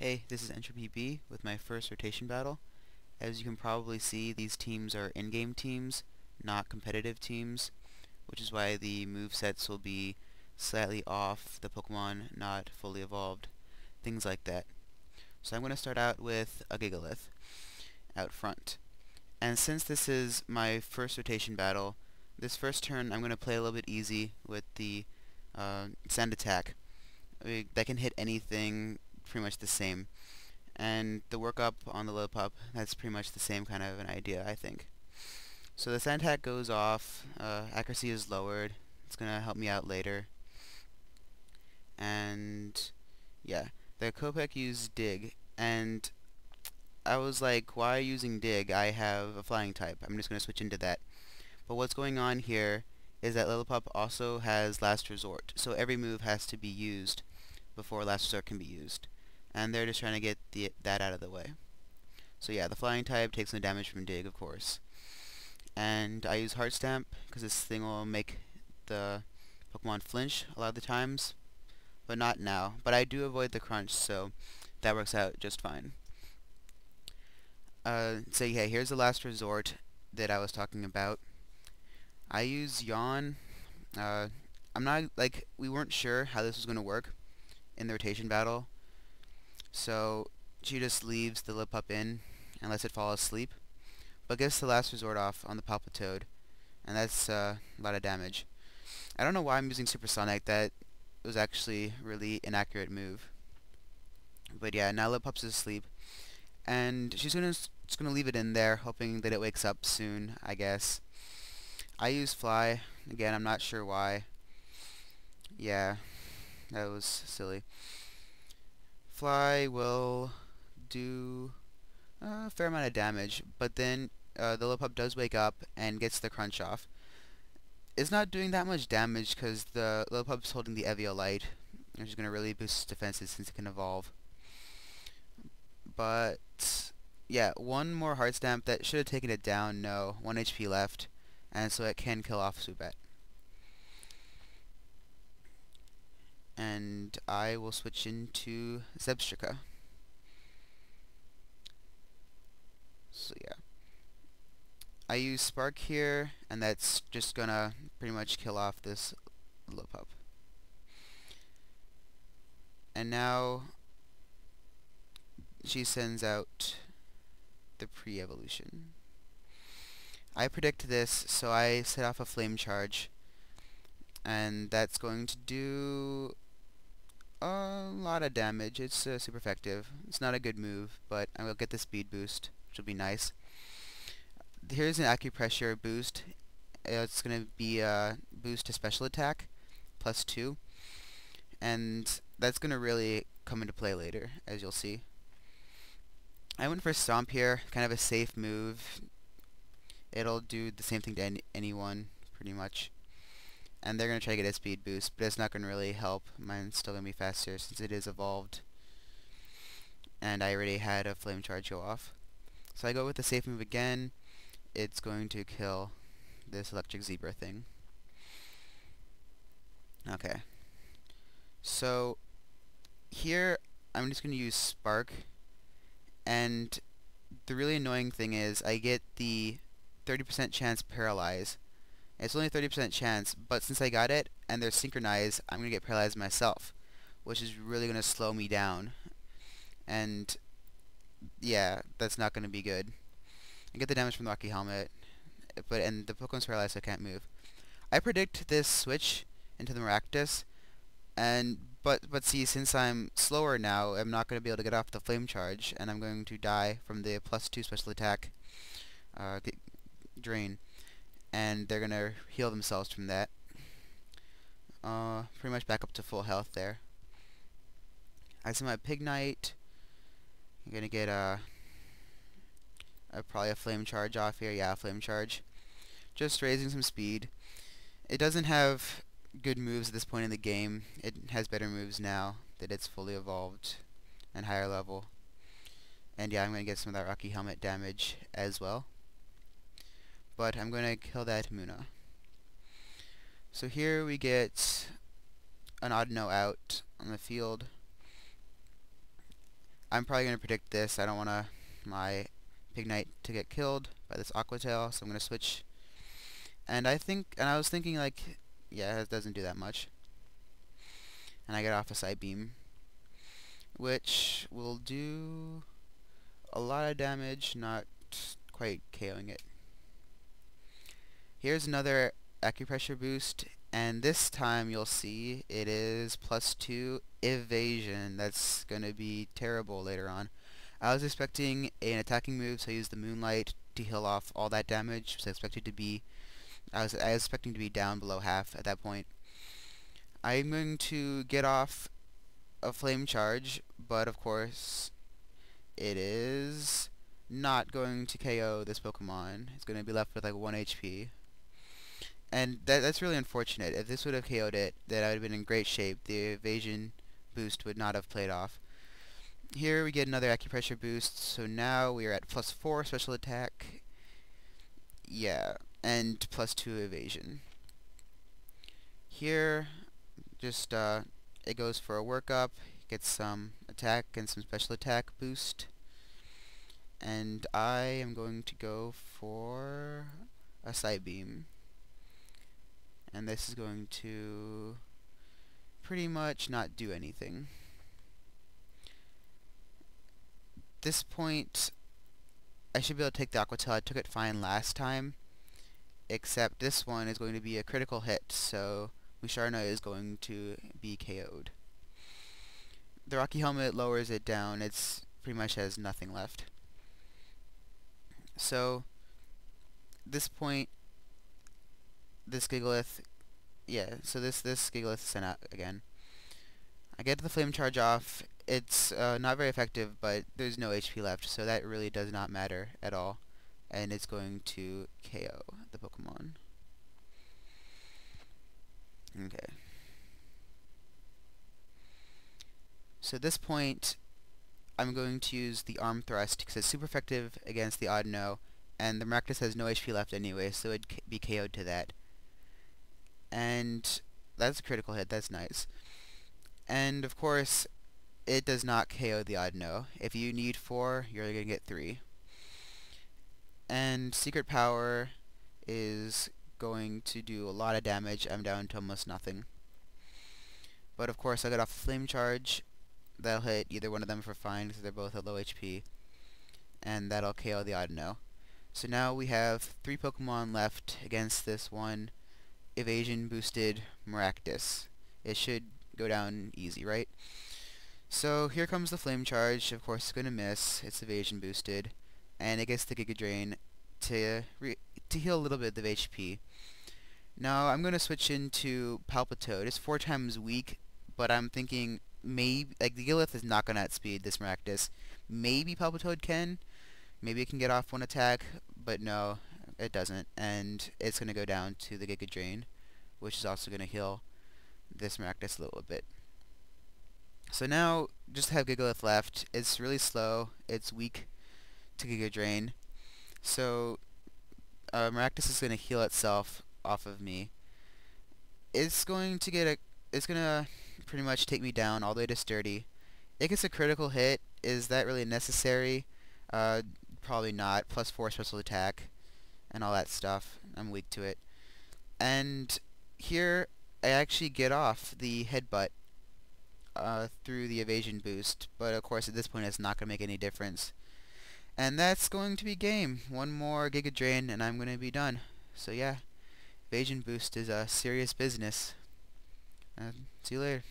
Hey, this is Entropy B with my first rotation battle. As you can probably see, these teams are in-game teams, not competitive teams, which is why the movesets will be slightly off, the Pokemon not fully evolved, things like that. So I'm going to start out with a Gigalith out front. And since this is my first rotation battle, this first turn I'm going to play a little bit easy with the sand attack. That can hit anything pretty much the same. And the workup on the Lillipup, that's pretty much the same kind of an idea, I think. So the sand attack goes off, accuracy is lowered, it's going to help me out later. And yeah, the Kopek used Dig, and I was like, why using Dig? I have a flying type, I'm just going to switch into that. But what's going on here is that Lillipup also has Last Resort, so every move has to be used before Last Resort can be used. And they're just trying to get that out of the way. So yeah, the flying type takes no damage from Dig, of course. And I use Heart Stamp, because this thing will make the Pokemon flinch a lot of the times. But not now. But I do avoid the crunch, so that works out just fine. So yeah, here's the Last Resort that I was talking about. I use Yawn. I'm not, we weren't sure how this was going to work in the rotation battle. So she just leaves the Lillipup in and lets it fall asleep, but gets the Last Resort off on the Palpitoad, and that's a lot of damage. I don't know why I'm using Supersonic. That was actually a really inaccurate move. But yeah, now Lillipup's asleep, and she's just gonna leave it in there, hoping that it wakes up soon, I guess. I use Fly. Again, I'm not sure why. Yeah, that was silly. Fly will do a fair amount of damage, but then the Lillipup does wake up and gets the crunch off. It's not doing that much damage because the Lillipup's holding the Eviolite, which is going to really boost its defenses since it can evolve. But yeah, one more Heart Stamp that should have taken it down. No, 1 HP left, and so it can kill off Swoobat. And I will switch into Zebstrika. So yeah, I use Spark here, and that's just gonna pretty much kill off this Lillipup. And now she sends out the pre-evolution. I predict this, so I set off a Flame Charge, and that's going to do a lot of damage. It's super effective. It's not a good move, but I will get the speed boost, which will be nice. Here's an acupressure boost. It's going to be a boost to special attack, +2. And that's going to really come into play later, as you'll see. I went for Stomp here, kind of a safe move. It'll do the same thing to anyone, pretty much. And they're going to try to get a speed boost, but it's not going to really help. Mine's still going to be faster since it is evolved. And I already had a Flame Charge go off. So I go with the safe move again. It's going to kill this electric zebra thing. Okay. So here I'm just going to use Spark. And the really annoying thing is I get the 30% chance paralyze. It's only a 30% chance, but since I got it, and they're synchronized, I'm going to get paralyzed myself, which is really going to slow me down. And yeah, that's not going to be good. I get the damage from the Rocky Helmet, and the Pokemon's paralyzed, so I can't move. I predict this switch into the Maractus, but see, since I'm slower now, I'm not going to be able to get off the Flame Charge, and I'm going to die from the +2 special attack drain. And they're gonna heal themselves from that. Pretty much back up to full health there. I send my Pignite. I'm gonna get probably a Flame Charge off here. Yeah, a Flame Charge. Just raising some speed. It doesn't have good moves at this point in the game. It has better moves now that it's fully evolved and higher level. And yeah, I'm gonna get some of that Rocky Helmet damage as well. But I'm going to kill that Munna. So here we get an Audino out on the field. I'm probably going to predict this. I don't want my Pignite to get killed by this Aqua Tail, so I'm going to switch. And I was thinking like, yeah, it doesn't do that much. And I get off a Side Beam, which will do a lot of damage, not quite KOing it. Here's another acupressure boost, and this time you'll see it is +2 evasion. That's gonna be terrible later on. I was expecting an attacking move, so I used the Moonlight to heal off all that damage. So I was expecting to be down below half at that point. I'm going to get off a Flame Charge, but of course it is not going to KO this Pokemon. It's going to be left with like 1 HP. And that's really unfortunate. If this would have KO'd it, then I would have been in great shape. The evasion boost would not have played off. Here we get another acupressure boost, so now we are at +4 special attack. Yeah, and +2 evasion. Here, just it goes for a workup, gets some attack and some special attack boost. And I am going to go for a Side Beam. And this is going to pretty much not do anything. At this point, I should be able to take the Aqua Tail. I took it fine last time, except this one is going to be a critical hit, so Musharna is going to be KO'd. The Rocky Helmet lowers it down. It's pretty much has nothing left. So, at this point, this Gigalith, so this Gigalith is sent out again. I get the Flame Charge off. It's not very effective, but there's no HP left, so that really does not matter at all. And it's going to KO the Pokemon. Okay. So at this point, I'm going to use the Arm Thrust, because it's super effective against the Audino, and the Maractus has no HP left anyway, so it'd be KO'd to that. And that's a critical hit, that's nice. And of course, it does not KO the Audino. If you need 4, you're going to get 3. And Secret Power is going to do a lot of damage. I'm down to almost nothing. But of course, I got off a Flame Charge. That'll hit either one of them for fine, because they're both at low HP. And that'll KO the Audino. So now we have 3 Pokemon left against this one evasion boosted Maractus. It should go down easy, right? So here comes the Flame Charge. Of course, it's going to miss. It's evasion boosted. And it gets the Giga Drain to heal a little bit of HP. Now I'm going to switch into Palpitoad. It's 4 times weak, but I'm thinking maybe, like, the Gigalith is not going to outspeed this Maractus. Maybe Palpitoad can. Maybe it can get off one attack, but no, it doesn't. And it's going to go down to the Giga Drain, which is also going to heal this Maractus a little bit. So now, just have Gigalith left. It's really slow. It's weak to Giga Drain. So, Maractus is going to heal itself off of me. It's going to pretty much take me down all the way to Sturdy. It gets a critical hit. Is that really necessary? Probably not. +4 special attack and all that stuff. I'm weak to it. And here, I actually get off the Headbutt through the evasion boost, but of course at this point it's not going to make any difference. And that's going to be game. One more Giga Drain and I'm going to be done. So yeah, evasion boost is a serious business. See you later.